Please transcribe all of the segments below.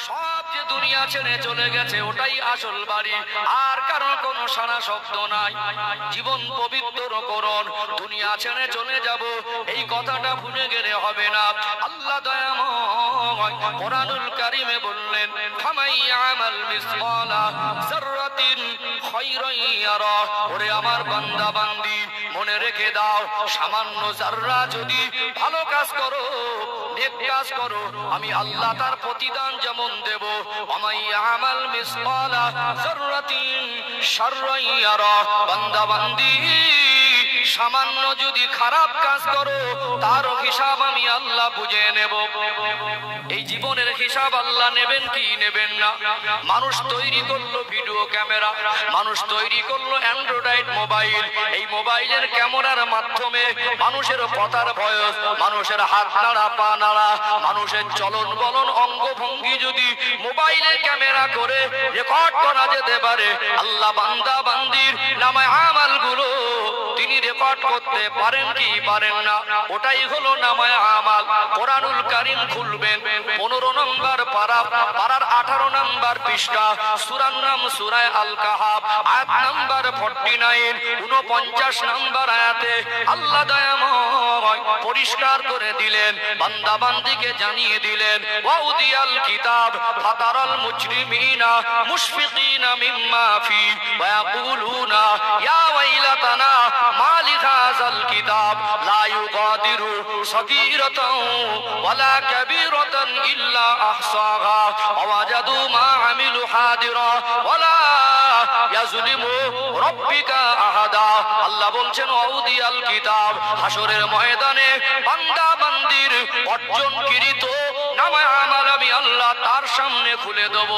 সব যে দুনিয়া ছেড়ে চলে গেছে ওটাই আসল বাড়ি, আর কারণ কোনো সারা শব্দ নাই। জীবন পবিত্র করুন, দুনিয়া ছেড়ে চলে যাব এই কথাটা ভুলে গেলে হবে না। আল্লাহ দয়াময় কোরআনুল কারীমে বললেন, ফামাই ইয়ামাল মিসকালা যাররাতিন খায়রান ইয়ারা। ওরে আমার বান্দা বান্দি, মনে রেখে দাও, সামান্য যাররা যদি ভালো কাজ করো, নেক কাজ করো, আমি আল্লাহ তার প্রতিদান যেমন দেব। ওমাই ইয়ামাল মিসকালা যাররাতিন শাররান ইয়ারা। বান্দা বান্দি, সামান্য যদি খারাপ কাজ করো তার হিসাব আমি আল্লাহ বুঝে নেব। এই জীবনের হিসাব আল্লাহ নেবেন কি নেবেন না? মানুষ তৈরি করলো ভিডিও ক্যামেরা, মানুষ তৈরি করলো অ্যান্ড্রয়েড মোবাইল। এই মোবাইলের ক্যামেরার মাধ্যমে মানুষের কথার বয়স, মানুষের হাত নাড়া, পা নাড়া, মানুষের চলন বলন, অঙ্গভঙ্গি যদি মোবাইলের ক্যামেরা করে রেকর্ড করা যেতে পারে, আল্লাহ বান্দা বান্দির নামায় আমালগুলো তিনি রেকর্ড করতে পারেন কি পারেন না? ওটাই হলো নামায় আমাল। কোরআনুল কারীম খুলবেন, 15 নম্বর পারা, পারার 18 নম্বর পৃষ্ঠা, সূরার নাম সূরা আল কাহাফ, আয়াত নাম্বার 49, 49 নম্বর আয়াতে আল্লাহ দয়াময় পরিষ্কার করে দিলেন, বান্দা বান্দিকে জানিয়ে দিলেন, ওয়াউদিয়াল কিতাব ফাতারাল মুজরিমিনা মুশফিকিনা মিম্মা ফি ওয়া ইয়াকুলুনা ইয়া ওয়াইলাতানা মা লিহাযাল কিতাব লা ইউগাদিরু সগীরাতান ওয়ালা কাবীরাতান ইল্লা আহসাহা ওয়া ওয়াজাদু মা আমিলু হাদিরা ওয়ালা ইয়াজলিমু রাব্বিকা আহাদা। আল্লাহ বলছেন, ওয়াউদিয়াল কিতাব, হাসরের ময়দানে বান্দা বান্দির অর্জনকৃত নামায়ে আমাল আমি আল্লাহ তার সামনে খুলে দেব।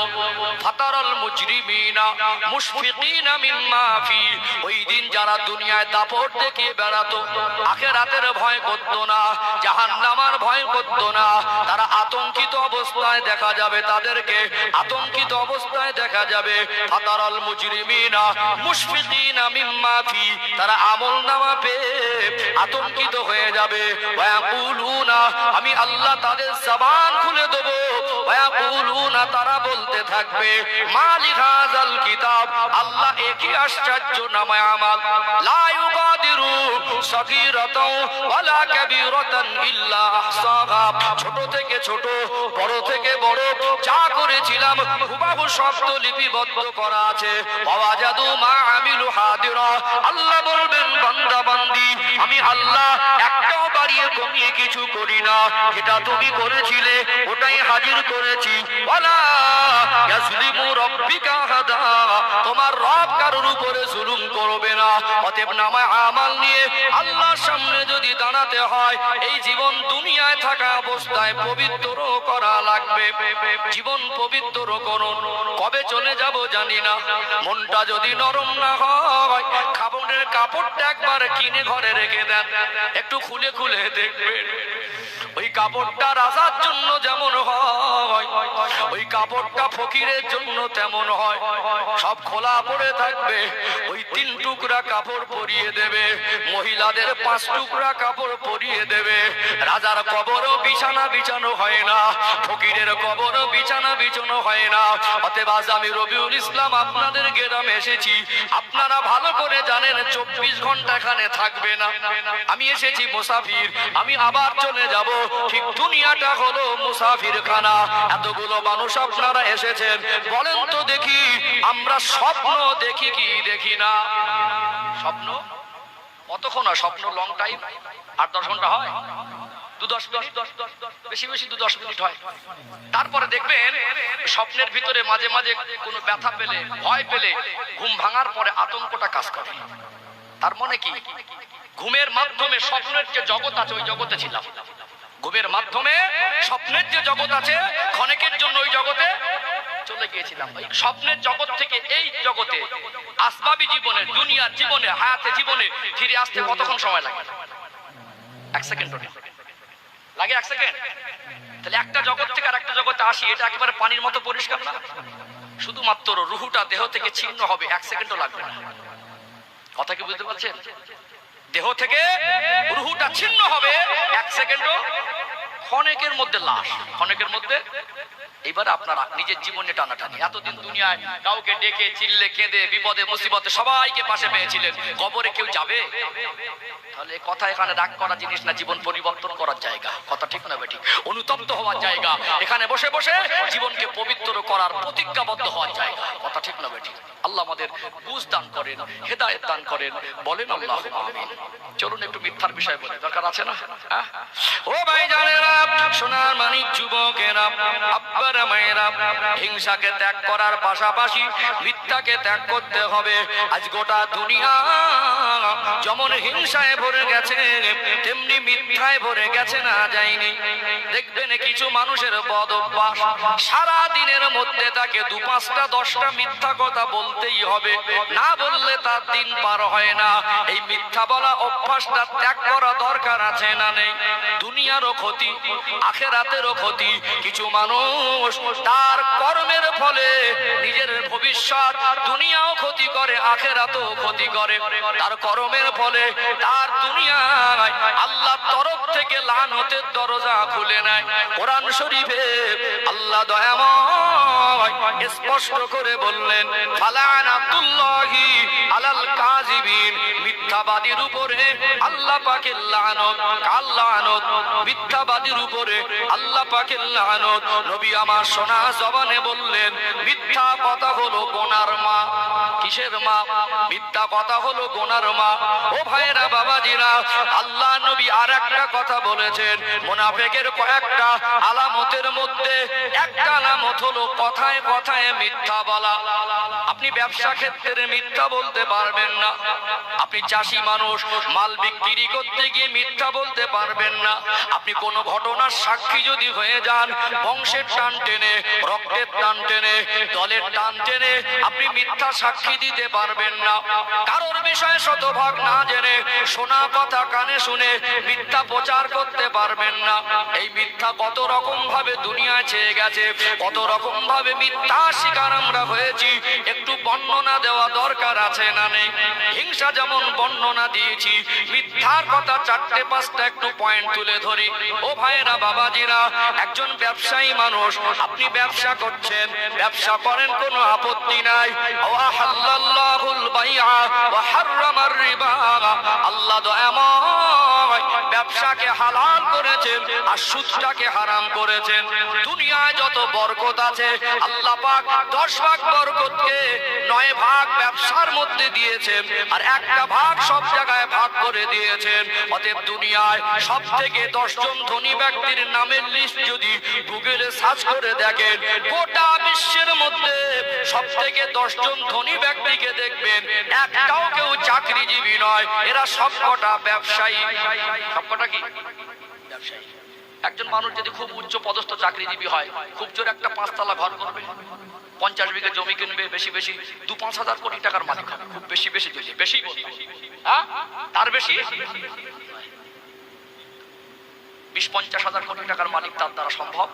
ফাতারাল মুজরিমিনা মুশফিকিনা মিম্মা ফি। ওই দিন যারা দুনিয়ায় দাপট দেখিয়ে বেড়াতো, আখিরাতের ভয় করত না, জাহান্নামের ভয় করত না, তারা আতঙ্কিত অবস্থায় দেখা যাবে, তাদেরকে আতঙ্কিত অবস্থায় দেখা যাবে। ফাতারাল মুজরিমিনা মুশফিকিনা মিম্মা ফি। তারা আমলনামা পেয়ে আতঙ্কিত হয়ে যাবে। ওয়া ইয়াকুলুনা, আমি আল্লাহ তাদের জবান খুলে দেব। ওয়া ইয়াকুলুনা, তারা বলতে থাকবে, মা লিহাযাল কিতাব, আল্লাহ একই আশ্চর্য নামায়ে আমাল, লা ইউগাদিরু সগীরাতান ওয়ালা কাবীরাতান ইল্লা আহসাহা। ছোট থেকে ছোট, বড় থেকে বড়, যা করেছিলাম হুবহু শব্দ লিপিবদ্ধ করা আছে। ওয়াজাদু মা আমিলু হাদিরা। আল্লাহ বলবেন, বান্দা বান্দি, আমি আল্লাহ একটাও বাড়িয়ে কমিয়ে কিছু করি না, যেটা তুমি করেছিলে ওটাই হাজির করেছি। ওয়ালা ইয়াজলিমু রাব্বিকা আহাদা। তোমার রব কারোর উপরে জুলুম করবে না। অতএব নামায়ে আমাল নিয়ে আল্লাহর সামনে যদি দাঁড়াতে হয়, এই জীবন দুনিয়ায় থাকা অবস্থায় পবিত্র করা লাগবে। জীবন পবিত্র করুন। কবে চলে যাব জানি না। মনটা যদি নরম না হয়, খাবনের কাপড়টা একবার কিনে ঘরে রেখে দেন, একটু খুলে খুলে দেখবেন। ওই কাপড়টা রাজার জন্য যেমন হয়, ওই কাপড়টা ফকিরের জন্য তেমন হয়। সব খোলা পড়ে থাকবে, ওই 3 টুকরা কাপড় পরিয়ে দেবে। মহিলাদের 5 টুকরা কাপড় পরিয়ে দেবে। রাজার কবরও বিছানা বিছানো হয় না, ফকিরের কবরও বিছানা বিছানো হয় না। অতএব আজ আমি রবিউল ইসলাম আপনাদের গ্রামে এসেছি। আপনারা ভালো করে জানেন 24 ঘন্টা এখানে থাকবে না। আমি এসেছি মুসাফির, আমি আবার চলে যাব। ঠিক দুনিয়াটা হলো মুসাফির খানা। এতগুলো মানুষ আপনারা এসেছেন, বলেন তো দেখি, আমরা স্বপ্ন দেখি কি দেখি না? স্বপ্ন কতক্ষণ হয়? স্বপ্ন লং টাইম 8-10 ঘন্টা হয়, 2-10 মিনিট, বেশি বেশি 2-10 মিনিট হয়। তারপরে দেখবেন স্বপ্নের ভিতরে মাঝে মাঝে কোনো ব্যথা পেলে, ভয় পেলে, ঘুম ভাঙার পরে আতঙ্কটা কাজ করে। তার মানে কি? ঘুমের মাধ্যমে স্বপ্নের যে জগৎ আছে ওই জগতে ছিলাম। ঘুমের মাধ্যমে স্বপ্নের যে জগৎ আছে, ক্ষণিকের জন্য ওই জগতে চলে গিয়েছিলাম। ওই স্বপ্নের জগৎ থেকে এই জগতে আসবাবি জীবনে, দুনিয়ার জীবনে, হায়াতে জীবনে ফিরে আসতে কতক্ষণ সময় লাগে? 1 সেকেন্ড লাগে। 1 সেকেন্ড। তাহলে একটা জগৎ থেকে আর একটা জগতে আসি, এটা একেবারে পানির মতো পরিষ্কার না? শুধুমাত্র রুহুটা দেহ থেকে ছিন্ন হবে, 1 সেকেন্ডও লাগবে না। কথা কি বুঝতে পারছেন? দেহ থেকে রুহুটা ছিন্ন হবে, 1 সেকেন্ডও ক্ষণেকের মধ্যে লাশ, ক্ষণেকের মধ্যে। এবার আপনারা নিজের জীবনে টানাটানি, এতদিন দুনিয়ায় কাউকে ডেকে চিল্লে কেঁদে বিপদে মুসিবতে সবাইকে পাশে পেয়েছিলেন, কবরে কেউ যাবে? তাহলে কথা এখানে রাগ করা জিনিস না, জীবন পরিবর্তন করার জায়গা, কথা ঠিক না বেঠিক? অনুতপ্ত হওয়ার জায়গা, এখানে বসে বসে জীবনকে পবিত্র করার প্রতিজ্ঞাবদ্ধ হওয়ার জায়গা, কথা ঠিক না বেঠিক? আল্লাহ আমাদের বুঝ দান করেন, হেদায়েত দান করেন, বলেন আল্লাহুম্মা আমিন। চলুন একটু মিথ্যার বিষয় বলে, দরকার আছে না? ও ভাই জানেরা, সোনার মানিক যুবকেরা, আব্বারা মায়েরা, হিংসাকে ত্যাগ করার পাশাপাশি মিথ্যাকে ত্যাগ করতে হবে। আজ গোটা দুনিয়া যেমন হিংসায় ভরে গেছে, তেমনি মিথ্যায় ভরে গেছে না যায়নি। দেখবেন কিছু মানুষের বদ অভ্যাস, সারা দিনের মধ্যে তাকে 2-5টা 10টা মিথ্যা কথা বলতেই হবে, না বললে তার দিন পার হয় না। এই মিথ্যা বলা অভ্যাসটা ত্যাগ করা দরকার আছে না নেই? দুনিয়ারও ক্ষতি, আখিরাতেরও ক্ষতি। কিছু মানুষ তার কর্মের ফলে নিজের ভবিষ্যৎ, দুনিয়াও ক্ষতি করে, আখিরাতও ক্ষতি করে। তার কর্মের ফলে তার দুনিয়ায় আল্লাহর তরফ থেকে লানতের দরজা খুলে নেয়। কোরআন শরীফে আল্লাহ দয়াময় স্পষ্ট করে বললেন, ফালানাতুল্লাহি আলাল কাযিবিন, মিথ্যাবাদীর উপরে আল্লাহ পাকের লানত। কার লানত? মিথ্যাবাদীর উপরে আল্লাহ পাকের লানত। নবী আমার সোনা জবানে বললেন, মিথ্যা কথা হলো গুনার মা। কিসের মা? মিথ্যা কথা হলো গুনার মা। ও ভাইরা বাবাজিরা, আল্লাহ নবী আর একটা কথা বলেছেন, মুনাফিকের কয়েকটা আলামতের মধ্যে একটা আলামত হলো কথায় কথায় মিথ্যা বলা। আপনি ব্যবসা ক্ষেত্রে মিথ্যা বলতে পারবেন না। আপনি চাষি মানুষ, মাল বিক্রি করতে গিয়ে মিথ্যা বলতে পারবেন না। আপনি কোন ঘটনার সাক্ষী যদি হয়ে যান, বংশের টান টেনে, রক্তের টান টেনে, দলের টান টেনে আপনি মিথ্যা সাক্ষী দিতে পারবেন না। কারোর বিষয়ে শতভাগ না জেনে, শোনা কথা কানে শুনে মিথ্যা প্রচার করতে পারবেন না। এই মিথ্যা কত রকম ভাবে দুনিয়ায় ছেয়ে গেছে, কত রকম ভাবে মিথ্যা শিকার আমরা হয়েছি, একটু বর্ণনা দেওয়া দরকার আছে না নেই? হিংসা যেমন বর্ণনা দিয়েছি, মিথ্যার কথা 4-5টা একটু পয়েন্ট তুলে ধরি। ও ভাইরা বাবাজিরা, একজন ব্যবসায়ী মানুষ, আপনি ব্যবসা করছেন, ব্যবসা করেন, কোনো আপত্তি নাই। ওয়াহাল্লাল্লাহুল বাইআ ওয়া হাররামার রিবা, আল্লাহ দয়াময় ব্যবসাকে হালাল করেছেন আর সুদটাকে হারাম করেছেন। দুনিয়ায় যত বরকত আছে, আল্লাহ পাক 10 ভাগ বরকতকে 9 ভাগ ব্যবসার মধ্যে দিয়েছেন, আর একটা ভাগ সব জায়গায় ভাগ করে দিয়েছেন। অতএব দুনিয়ায় সব থেকে 10 জন ধনী ব্যক্তির নামের লিস্ট যদি গুগলে সার্চ করে দেখেন, গোটা বিশ্বের মধ্যে সব থেকে 10 জন ধনী ব্যক্তিকে দেখবেন, একটাও কেউ চাকরিজীবী নয়, এরা সবকটা ব্যবসায়ী। সবকটা কি? ব্যবসায়ী। একজন মানুষ যদি খুব উচ্চ পদস্থ চাকরিজীবী হয়, খুব জোর একটা 5তলা ঘর করবে, 50 বিঘা জমি কিনবে, বেশি বেশি 2-5 হাজার কোটি টাকার মালিক হবে। খুব বেশি বেশি যদি বেশি বললাম, তার বেশি 20-50 হাজার কোটি টাকার মালিক তার দ্বারা সম্ভব।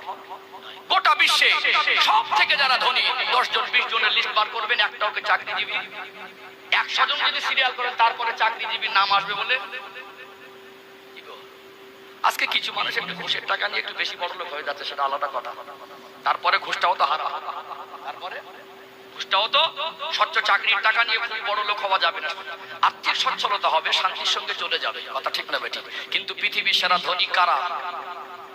গোটা বিশ্বে সব থেকে যারা ধনী 10 জন 20 জনের লিস্ট বার করবেন, একটাও কে চাকরিজীবী। 100 জন যদি সিরিয়াল করেন, তারপরে চাকরিজীবীর নাম আসবে বলে। আজকে কিছু মানুষ একটু ঘুষের টাকা নিয়ে একটু বেশি বড় লোক হয়ে যাচ্ছে, সেটা আলাদা কথা। তারপরে ঘুষটাও তো হারাম, তারপরে ঘুষটাও তো স্বচ্ছ, চাকরির টাকা নিয়ে খুব বড় লোক হওয়া যাবে না। আর্থিক সচ্ছলতা হবে, শান্তির সঙ্গে চলে যাবে, কথা ঠিক না বেঠিক? কিন্তু পৃথিবীর সেরা ধনী কারা?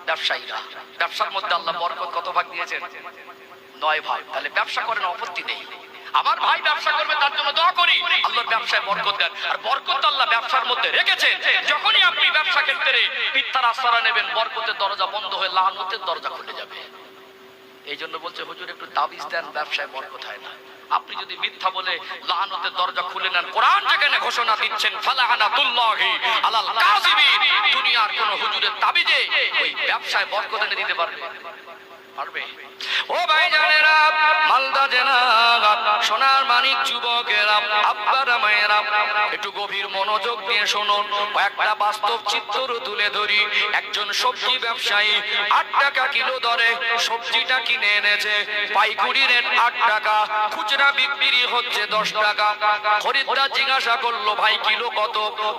ব্যবসায়ীরা। ব্যবসার মধ্যে আল্লাহ বরকত কত ভাগ দিয়েছেন? 9 ভাগ। তাহলে ব্যবসা করেন, আপত্তি নেই। আমার ভাই ব্যবসা করবে, তার জন্য দোয়া করি, আল্লাহর ব্যবসায় বরকত দেন। আর বরকত আল্লাহ ব্যবসার মধ্যে রেখেছেন। যখনই আপনি ব্যবসা ক্ষেত্রে মিথ্যার আশ্রয় নেবেন, বরকতের দরজা বন্ধ হয়ে লানতের দরজা খুলে যাবে। এই জন্য বলছে, হুজুর একটু তাবিজ দেন, ব্যবসায় বরকত হয় না। আপনি যদি মিথ্যা বলে লানতের দরজা খুলে নেন, কোরআন যেখানে ঘোষণা দিচ্ছেন, ফালানাতুল্লাহি আলাল কাযিবিন, দুনিয়ার কোন হুজুরের তাবিজে ওই ব্যবসায় বরকত এনে দিতে পারবে? পারবে? ও ভাই জানেরা, মালদা জেলা, সোনার মানিক যুবকেরা, আব্বারা মায়েরা, ভাইয়েরা, একটু গভীর মনোযোগ দিয়ে শুনুন, কয়েকটা বাস্তব চিত্র তুলে ধরি। একজন সবজি ব্যবসায়ী 8 টাকা কিলো দরে সবজিটা কিনে এনেছে। পাইকারি রেট 8 টাকা, খুচরা বিক্রি হচ্ছে 10 টাকা। খরিদ্দার জিজ্ঞাসা করলো, ভাই কিলো কত?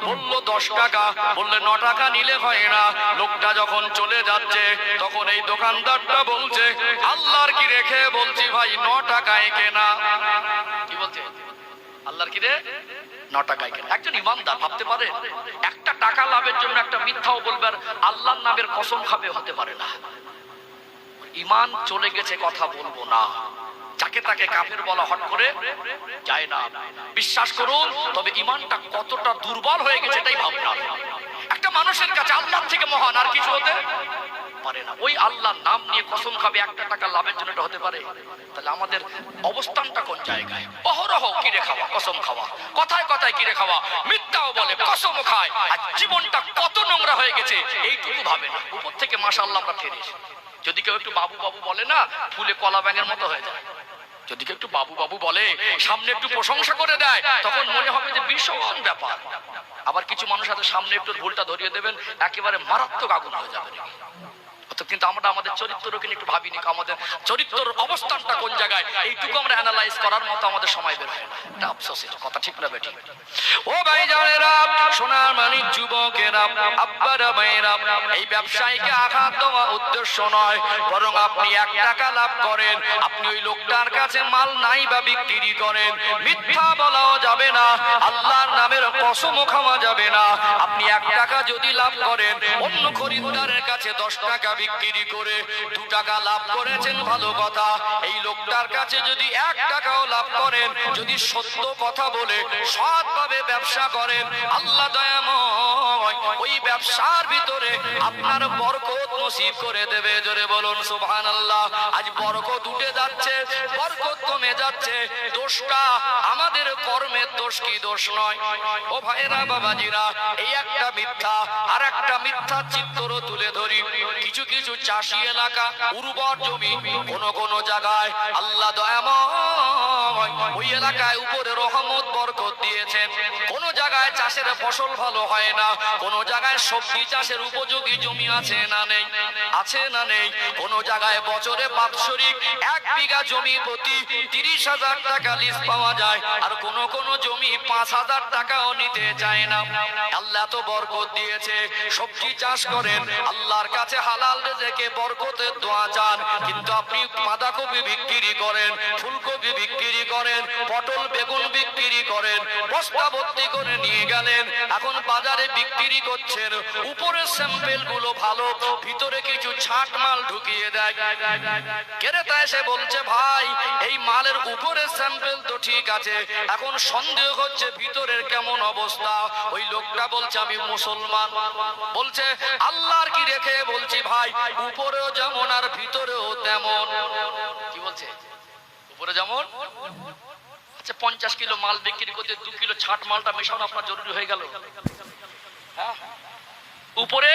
বললো 10 টাকা। বললে 9 টাকা নিলে হয় না? লোকটা যখন চলে যাচ্ছে তখন এই দোকানদারটা বলছে, আল্লাহর কি রেখে বলছি ভাই 9 টাকায় কেনা। কি বলছে? আল্লাহর কি রে 9 টাকায় কেনা। একজন ইমানদার ভাবতে পারে 1 টাকা লাভের জন্য একটা মিথ্যাও বলবে আর আল্লাহর নামের কসম খাবে? হতে পারে না। ইমান চলে গেছে, কথা বলবো না। যাকে তাকে কাফের বলা হট করে যায় না। বিশ্বাস করুন, তবে ইমানটা কতটা দুর্বল হয়ে গেছে এটাই ভাবনা। একটা মানুষের কাছে আল্লাহর থেকে মহান আর কিছু হতে পারে না। ওই আল্লাহর নাম নিয়ে কসম খাবে 1 টাকা লাভের জন্য, এটা হতে পারে? তাহলে আমাদের অবস্থানটা কোন জায়গায়? অহরহ কিরে খাওয়া, কসম খাওয়া, কথায় কথায় কিরে খাওয়া, মিথ্যাও বলে, কসমও খায়, আর জীবনটা কত নোংরা হয়ে গেছে এইটুকু ভাবে না। উপর থেকে মাশাআল্লাহ আমরা ফেরে এসে যদি কেউ একটু বাবু বাবু বলে না, ফুলে কলা ব্যাঙের মতো হয়ে যায়। যদি কেউ একটু বাবু বাবু বলে, সামনে একটু প্রশংসা করে দেয়, তখন মনে হবে যে ভীষণ ব্যাপার। আবার কিছু মানুষ আছে সামনে একটু ভুলটা ধরিয়ে দেবেন, একেবারে মারাত্মক আগুন হয়ে যাবে। কিন্তু আমরা আমাদের চরিত্রকে একটু ভাবিনি, আমাদের চরিত্রের অবস্থানটা কোন জায়গায় এইটুকু আমরা অ্যানালাইজ করার মতো আমাদের সময় বের হয় না। এটা আফসোস, এটা কথা ঠিক না বেঠিক? ও ভাই জানেরা, সোনার মানিক যুবকেরা, আব্বারা ভাইয়েরা, এই ব্যবসায়ীকে আঘাত দেওয়া উদ্দেশ্য নয়, বরং আপনি 1 টাকা লাভ করেন, আপনি ওই লোকটার কাছে মাল নাই বা বিক্রি করেন, মিথ্যা বলাও যাবে না, আল্লাহর নামের কসমও খাওয়া যাবে না। আপনি 1 টাকা যদি লাভ করেন, অন্য খরিদ্দারের কাছে 10 টাকা বিক্রি করে 2 টাকা লাভ করেছেন, ভালো কথা। এই লোকটার কাছে যদি 1 টাকাও লাভ করেন, যদি সত্য কথা বলে সৎভাবে ব্যবসা করেন, আল্লাহ দয়াময় ওই ব্যবসার ভিতরে আপনার বরকত নসিব করে দেবে। জোরে বলুন সুবহানাল্লাহ। আজ বরকত উঠে যাচ্ছে, বরকত কমে যাচ্ছে, দোষটা আমাদের কর্মের দোষ, কি দোষ নয়। ও ভাইরা বাবাজিরা, এই একটা মিথ্যা আর একটা মিথ্যা চিত্র তুলে ধরি। কিছু কিছু চাষি এলাকা, উর্বর জমি, কোন কোন জায়গায় আল্লাহ দয়াময় ওই এলাকায় উপরে রহমত বরকত দিয়েছেন। কোন জায়গায় চাষের ফসল ভালো হয় না, কোন জায়গায় সবজি চাষের উপযোগী জমি আছে না নেই, আছে না নেই। কোন জায়গায় বছরে বাৎসরিক 1 বিঘা জমি প্রতি 30,000 টাকা লিজ পাওয়া যায়, আর কোন কোন জমি 5,000 টাকাও নিতে চায় না। আল্লাহ তো বরকত দিয়েছে, সবজি চাষ করেন, আল্লাহর কাছে হালাল রেজেকে বরকতের দোয়া চান, কিন্তু আপনি বাঁধাকপি বিক্রি করেন, ফুলকপি বিক্রি করেন, পটল বেগুন বিক্রি করেন, বস্তা ভর্তি করে নিয়ে গেলেন, এখন বাজারে বিক্রি করছেন। উপরের স্যাম্পেল গুলো ভালো, ভিতরে কিছু ছাট মাল ঢুকিয়ে দেয়। ক্রেতা এসে বলছে, ভাই এই মালের উপরের স্যাম্পেল তো ঠিক আছে, এখন সন্দেহ হচ্ছে ভিতরের কেমন অবস্থা। ওই লোকটা বলছে, আমি মুসলমান। বলছে, আল্লাহর কি রেখে বলছি ভাই, উপরেও যেমন আর ভিতরেও তেমন। কি বলছে? উপরে যেমন। আচ্ছা, 50 কিলো মাল বিক্রি করতে 2 কিলো ছাট মালটা মেশানো আপনার জরুরি হয়ে গেল? হ্যাঁ, উপরে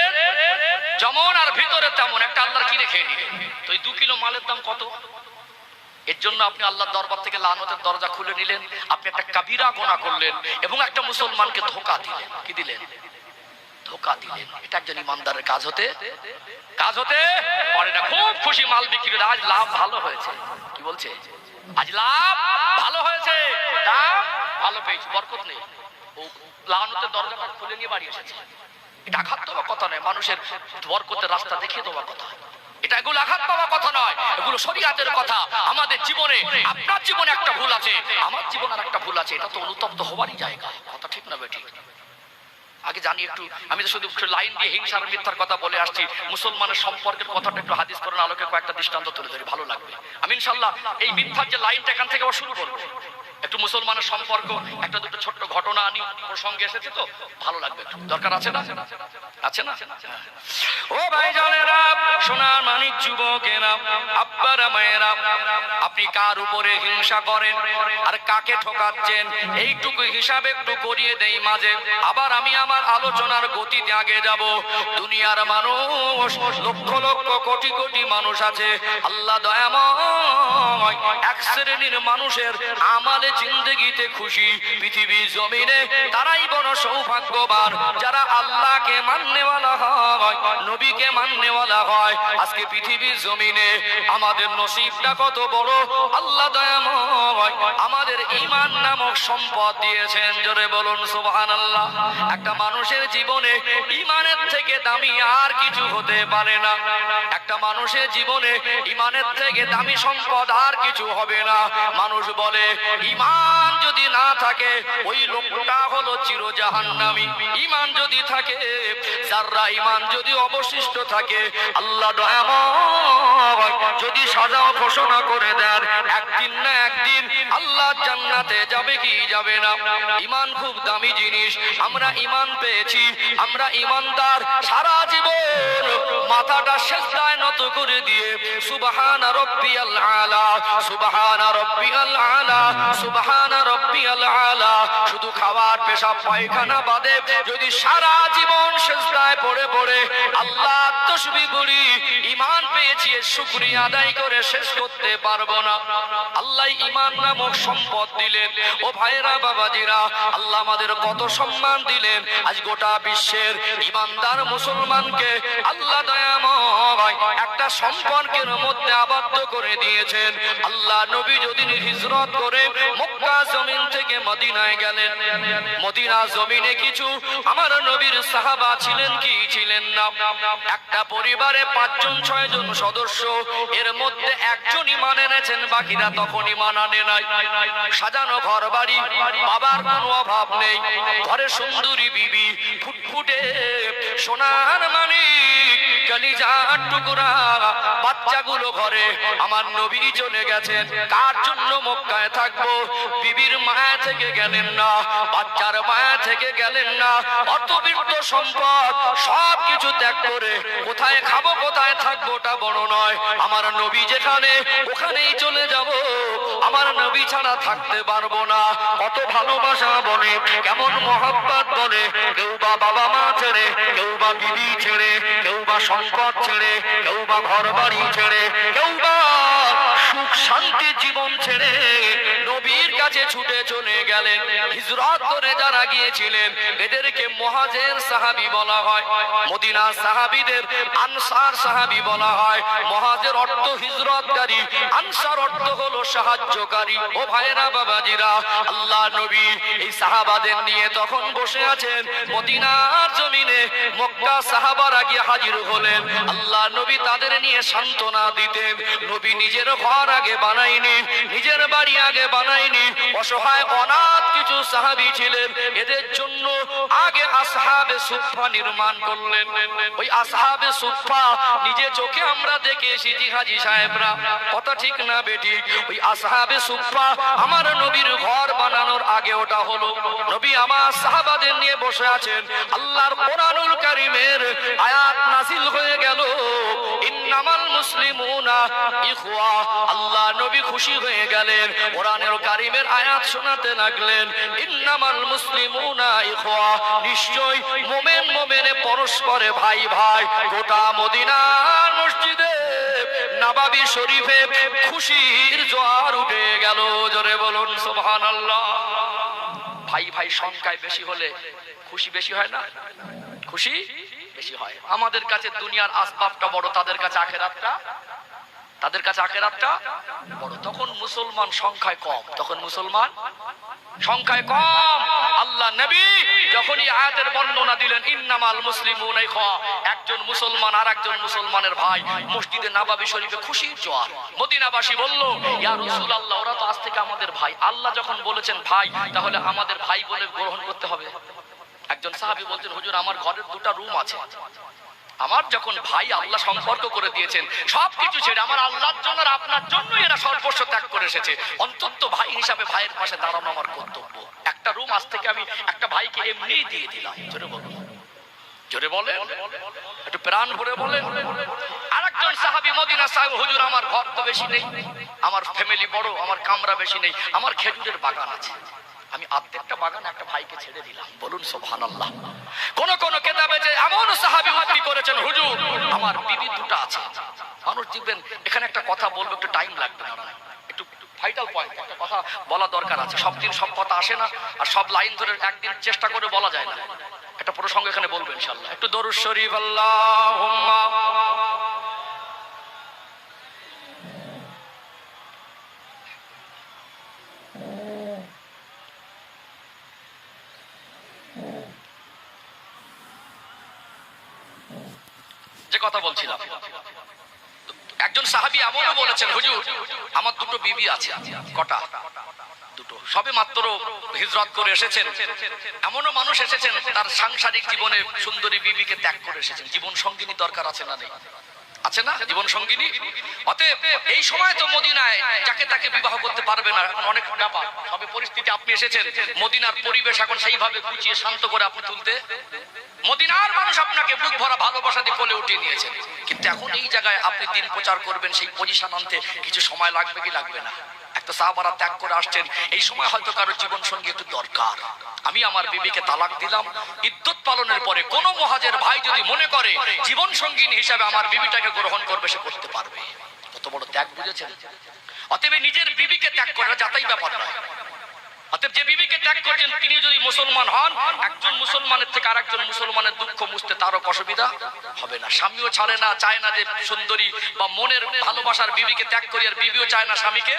যেমন আর ভিতরে তেমন, একটা আল্লাহর কি রেখে নিলেন। তো এই 2 কিলো মালের দাম কত? এর জন্য আপনি আল্লাহর দরবার থেকে লানতের দরজা খুলে নিলেন, আপনি একটা কাবিরা গুনাহ করলেন এবং একটা মুসলমানকে ধোঁকা দিলেন। কি দিলেন? ধোঁকা দিলেন। এটা একজন ইমানদারের কাজ হতে পারে না। খুব খুশি, মাল বিক্রি করে আজ লাভ ভালো হয়েছে। কি বলছে? আজ লাভ ভালো হয়েছে, দাম ভালো পেয়েছি, বরকত নেই। ও লানতের দরজাটা খুলে নিয়ে বাড়ি এসেছে। এটা আঘাত দেওয়ার কথা নয়, মানুষের বরকতের রাস্তা দেখিয়ে দেওয়ার কথা। এটা এগুলো আঘাত পাওয়া কথা নয়, এগুলো শরীয়তের কথা। আমাদের জীবনে, আপনার জীবনে একটা ভুল আছে, আমার জীবনে আর একটা ভুল আছে, এটা তো অনুতপ্ত হওয়ারই জায়গা। কথা ঠিক না বেঠিক? আগে জানি একটু, আমি তো শুধু লাইন দিয়ে হিংসার মিথ্যার কথা বলে আসছি, মুসলমানের সম্পর্কের কথাটা একটু হাদিস করেন আলোকে কয়েকটা দৃষ্টান্ত তুলে ধরি, ভালো লাগবে। আমি ইনশাআল্লাহ এই মিথ্যার যে লাইনটা এখান থেকে আবার শুরু করবো। একটু মুসলমানের সম্পর্ক, একটা দুটো ছোট্ট ঘটনা আনি, প্রসঙ্গে এসেছে তো ভালো লাগবে। দরকার আছে না? আছে না? ও ভাই জানেরা, সোনার মানিক যুবকেরা, আব্বারা মায়েরা, আপনি কার উপরে হিংসা করেন আর কাকে ঠকাচ্ছেন, এইটুকু হিসাব একটু করিয়ে দেই মাঝে। আবার আমি আমার আলোচনার গতিতে আগে যাব। দুনিয়ার মানুষ লক্ষ লক্ষ কোটি কোটি মানুষ আছে, আল্লাহ দয়াময় নয়, এক শ্রেণীর মানুষের আমালে জিন্দেগিতে খুশি। পৃথিবীর জমিনে তারাই বড় সৌভাগ্যবান যারা আল্লাহকে মাননেওয়ালা হয়, নবীকে মাননেওয়ালা হয়। আজকে পৃথিবীর জমিনে আমাদের নসিবটা কত বড়, আল্লাহ দয়াময় আমাদের ঈমান নামক সম্পদ দিয়েছেন। জোরে বলুন সুবহানাল্লাহ। একটা মানুষের জীবনে ঈমানের থেকে দামি আর কিছু হতে পারে না। একটা মানুষের জীবনে ঈমানের থেকে দামি সম্পদ আর কিছু হবে না। মানুষ বলে ঈমান যদি না থাকে ওই লোকটা হলো চির জাহান্নামী। ঈমান যদি থাকে, যারা ঈমান যদি অবশিষ্ট থাকে, আল্লাহ দয়াময় যদি সাজা ঘোষণা করে দেন একদিন না একদিন আল্লাহ জান্নাতে যাবে কি যাবে না। ঈমান খুব দামি জিনিস। আমরা ঈমান পেয়েছি, আমরা ঈমানদার। সারা জীবন মাথাটা সিজদায় নত করে দিয়ে সুবহানা রাব্বিয়াল আলা, সুবহানা রাব্বিয়াল আলা, সুবহানা রাব্বিয়াল আলা, শুধু খাওয়ার পেশাব পায়খানা বাদে যদি সারা জীবন সিজদায় পড়ে পড়ে আল্লাহ তাসবিহ করি, ঈমান পেয়েছি এর শুকরিয়া আদায় করে শেষ করতে পারবো না। আল্লাহ ঈমান নামক সম্পদ দিলেন। ও ভাইরা বাবাজিরা, আল্লাহ আমাদের কত সম্মান দিলেন। আজ গোটা বিশ্বের ঈমানদার মুসলমানকে আল্লাহ দয়াময় একটা সম্পর্কের মধ্যে আবদ্ধ করে দিয়েছেন। আল্লাহ নবী যদি হিজরত করে মক্কা জমিন থেকে মদিনায় গেলেন, মদিনা জমিনে কিছু আমার নবীর সাহাবা ছিলেন কি ছিলেন না। একটা পরিবারে 5 জন 6 জন সদস্য, এর মধ্যে একজন ঈমান এনেছেন, বাকিরা তখন ঈমান আনে নাই। সাজানো ঘর বাড়ি, বাবার কোনো অভাব নেই, ঘরে সুন্দরী বিবি, ফুটফুটে সোনার মানিক, কলিজার টুকরা বাচ্চাগুলো ঘরে। আমার নবী চলে গেছেন, কার জন্য মক্কায় থাকবো? বিবির মায়া থেকে গেলেন না, বাচ্চার মায়া থেকে গেলেন না। অর্থবিত্ত সম্পদ সব কিছু ত্যাগ করে কোথায় খাবো কোথায় থাকবো ওটা বড় নয়, আমার নবী যেখানে ওখানেই চলে যাব। আমার নবী ছাড়া থাকতে পারবো না। কত ভালোবাসা বলে, কেমন মহব্বত বলে। কেউ বা বাবা মা ছেড়ে, কেউ বা বিবি ছেড়ে, কেউ বা সম্পদ ছেড়ে, কেউ বা ঘর বাড়ি ছেড়ে, কেউ বা সুখ শান্তি জীবন ছেড়ে নবীর কাছে ছুটে চলে গেলেন। হিজরত করে যারা গিয়েছিলেন এদেরকে মুহাজির সাহাবী বলা হয়। মদিনা সাহাবীদের আনসার সাহাবী বলা হয়। মুহাজির অর্থ হিজরতকারী, আনসার অর্থ হলো সাহায্যকারী। ও ভাইরা বাবাজিরা, আল্লাহ নবী এই সাহাবাদের নিয়ে তখন বসে আছেন মদিনার জমিনে। মক্কা সাহাবারা গিয়ে হাজির হলেন। আল্লাহ নবী তাদের নিয়ে সান্ত্বনা দিতেন। নবী নিজের ঘর আগে বানায়নি, নিজের বাড়ি আগে বানায়নি। অসহায় অনাথ কিছু সাহাবী ছিলেন, এদের জন্য আগে আসহাবে সুফফা নির্মাণ করলেন। ওই আসহাবে সুফফা নিজে চোখে আমরা দেখে এসেছি হাজী সাহেবরা, কথা ঠিক না বেটি? ওই আসহাবে সুফফা আমার নবীর ঘর বানানোর আগে ওটা হলো। নবী আমার সাহাবাদের নিয়ে বসে আছেন। আল্লাহর কোরআনুল কারীমের আয়াত নাযিল হয়ে গেল, ইন্নামাল মুসলিমুনা ইখওয়া। আল্লাহ নবী খুশি হয়ে গেলেন, কোরআনের কারীমের আয়াত শোনাতে লাগলেন, ইন্নামাল মুসলিমুনা ইখওয়া, নিশ্চয় মুমিন মুমিনে পরস্পরে ভাই ভাই। গোটা মদিনার মসজিদে নববী শরীফে খুশির জোয়ার উঠে গেল। জোরে বলুন সুবহানাল্লাহ। ভাই ভাই সংখ্যায় বেশি হলে খুশি বেশি হয় না? খুশি বেশি হয়। আমাদের কাছে দুনিয়ার আসবাবটা বড়, তাদের কাছে আখিরাতটা, তাদের কাছে আখিরাতটা বড়। তখন মুসলমান সংখ্যায় কম, তখন মুসলমান সংখ্যায় কম। আল্লাহ নবী যখন এই আয়াতের বর্ণনা দিলেন, ইন্নামাল মুসলিমুনা ইখওয়া, একজন মুসলমান আর একজন মুসলমানের ভাই, মসজিদে নববী শরীফে খুশির জোয়ার। মদিনাবাসী বলল, ইয়া রাসূলুল্লাহ, ওরা তো আজ থেকে আমাদের ভাই। আল্লাহ যখন বলেছেন ভাই, তাহলে আমাদের ভাই বলে গ্রহণ করতে হবে। একজন সাহাবী বলতেন, হুজুর আমার ঘরের 2টা রুম আছে, আমার যখন ভাই আল্লাহ সম্পর্ক করে দিয়েছেন সবকিছু ছেড়ে আমার আল্লাহর জন্য আর আপনার জন্য এরা সর্বস্ব ত্যাগ করে এসেছে, অন্তত ভাই হিসাবে ভাইয়ের পাশে দাঁড়ানো আমার কর্তব্য। একটা রুম আজ থেকে আমি একটা ভাইকে এমনিই দিয়ে দিলাম। জোরে বলুন, জোরে বলেন, একটু প্রাণ ভরে বলেন। আরেকজন সাহাবী মদিনা সাহেব, হুজুর আমার ঘর তো বেশি নেই, আমার ফ্যামিলি বড়, আমার কামরা বেশি নেই, আমার খেজুরের বাগান আছে, আমি অর্ধেকটা বাগান একটা ভাইকে ছেড়ে দিলাম। বলুন সুবহানাল্লাহ। কোন কোন কিতাবে যে এমন সাহাবী উক্তি করেছেন, হুজুর আমার বিবি 2টা আছে। মানুষ দেখবেন এখানে একটা কথা বলবো, একটু টাইম লাগবে না, ভাইটাল পয়েন্ট, একটা কথা বলা দরকার আছে। সব দিন সব কথা আসে না, আর সব লাইন ধরে একদিন চেষ্টা করে বলা যায় না। একটা প্রসঙ্গ এখানে বলবো ইনশাআল্লাহ। একটু দরুদ শরীফ আল্লাহুম্মা। যে কথা বলছিলাম, একজন সাহাবী এমনও বলেছেন, হুজুর আমার দুটো বিবি আছে। কটা? দুটো। সবে মাত্র হিজরত করে এসেছেন। এমনও মানুষ এসেছেন তার সাংসারিক জীবনে সুন্দরী বিবিকে ত্যাগ করে এসেছেন। জীবন সঙ্গিনী দরকার আছে না নেই? আছে না জীবন সঙ্গিনী? অতএব এই সময় তো মদিনায় যাকে তাকে বিবাহ করতে পারবে না, এখন অনেক ব্যাপার। সবে পরিস্থিতি আপনি এসেছেন, মদিনার পরিবেশ এখন সেইভাবে গুছিয়ে শান্ত করে আপনি তুলতে, মদিনার মানুষ আপনাকে বুক ভরা ভালোবাসা দিয়ে কোলে উঠিয়ে নিয়েছেন। কিন্তু এখন এই জায়গায় আপনি দিন প্রচার করবেন, সেই পজিশন আনতে কিছু সময় লাগবে কি লাগবে না? একটা সাহাবারা ত্যাগ করে আসছেন, এই সময় হয়তো কারো জীবন সঙ্গী একটু দরকার। আমি আমার বিবিকে তালাক দিলাম, ইদ্যত পালনের পরে কোন মুহাজির ভাই যদি মনে করে জীবন সঙ্গিনী হিসাবে আমার বিবিটাকে গ্রহণ করবে, সে করতে পারবে। কত বড় ত্যাগ, বুঝেছেন? অতএব নিজের বিবিকে ত্যাগ করা যাতাই ব্যাপার নয়। অতএব যে বিবিকে ত্যাগ করছেন তিনি যদি মুসলমান হন, একজন মুসলমানের থেকে আরেকজন মুসলমানের দুঃখ মুছতে তারও অসুবিধা হবে না। স্বামীও ছাড়ে না, চায় না যে সুন্দরী বা মনের ভালোবাসার বিবিকে ত্যাগ করি, আর বিবিও চায় না স্বামীকে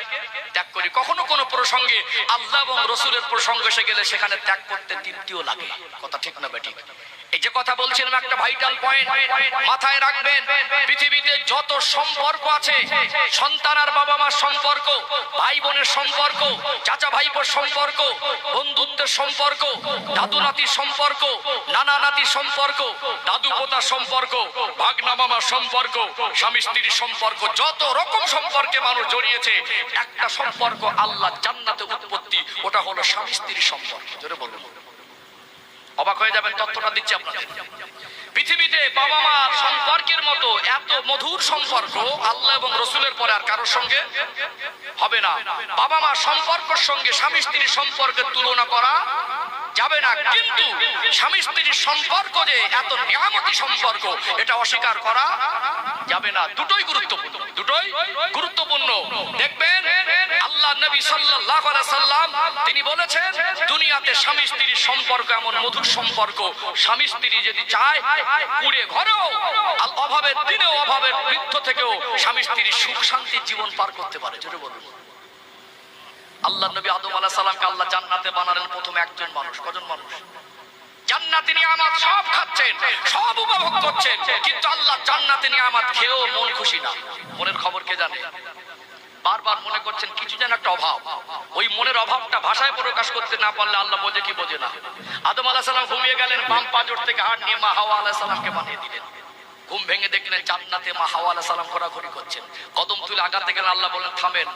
ত্যাগ করি। কখনো কোনো প্রসঙ্গে আল্লাহ এবং রসুলের প্রসঙ্গ এসে গেলে সেখানে ত্যাগ করতে তৃপ্তিও লাগে। কথা ঠিক না বেঠিক? এই যে কথা বলছিলাম, একটা ভাইটাল পয়েন্ট মাথায় রাখবেন। পৃথিবীতে যত সম্পর্ক আছে, সন্তান আর বাবা মার সম্পর্ক, ভাই বোনের সম্পর্ক, চাচা ভাইপোর সম্পর্ক, বন্ধুত্বের সম্পর্ক, দাদু নাতির সম্পর্ক, নানা নাতির সম্পর্ক, দাদু পোতার সম্পর্ক, ভাগনা মামার সম্পর্ক, স্বামী স্ত্রীর সম্পর্ক, যত রকম সম্পর্কে মানুষ জড়িয়েছে, একটা সম্পর্ক আল্লাহ জান্নাতে উৎপত্তি, ওটা হলো স্বামী স্ত্রীর সম্পর্ক। জোরে বলুন। অবাক হয়ে যাবেন, তথ্যটা দিচ্ছি আপনাদের। পৃথিবীতে বাবা মার সম্পর্কের মতো এত মধুর সম্পর্ক আল্লাহ এবং রসুলের পরে আর কারোর সঙ্গে হবে না। বাবা মার সম্পর্কের সঙ্গে স্বামী স্ত্রীর সম্পর্কের তুলনা করা যাবে না। কিন্তু স্বামী স্ত্রীর সম্পর্ক যে এত নিয়ামতি সম্পর্ক, এটা অস্বীকার করা যাবে না। দুটোই গুরুত্বপূর্ণ, দুটোই গুরুত্বপূর্ণ। দেখবেন আল্লাহ নবী সাল্লাল্লাহু আলাইহি সাল্লাম তিনি বলেছেন, দুনিয়াতে স্বামী স্ত্রীর সম্পর্ক এমন মধুর সম্পর্ক, স্বামী স্ত্রী যদি চায় কুড়ে ঘরেও অভাবের দিনেও অভাবের বৃদ্ধ থেকেও স্বামী স্ত্রীর সুখ শান্তির জীবন পার করতে পারে। জোরে বলুন। আল্লাহ নবী আদম আলাইহিস সালামকে আল্লাহ জান্নাতে বানালেন প্রথম একজন মানুষ। কজন মানুষ? জান্নাতি নিয়ামত সব খাচ্ছেন, সব উপভোগ করছেন, কিন্তু আল্লাহ জান্নাতি নিয়ামত খেয়েও মন খুশি না। মনের খবর কে জানে? বারবার মনে করছেন কিছু যেন একটা অভাব। ওই মনের অভাবটা ভাষায় প্রকাশ করতে না পারলে আল্লাহ বোঝে কি বোঝে না। আদম আলাইহিস সালাম ঘুমিয়ে গেলেন, বাম পাজর থেকে হাড় নিয়ে মা হাওয়া আলাইহিস সালামকে বানিয়ে দিলেন। ঘুম ভেঙে দেখলেন জান্নাতে মা হাওয়া আলাইহিস সালাম ঘোরাঘুরি করছেন। কদম তুলে আগাতে গেলেন, আল্লাহ বলেন থামেন,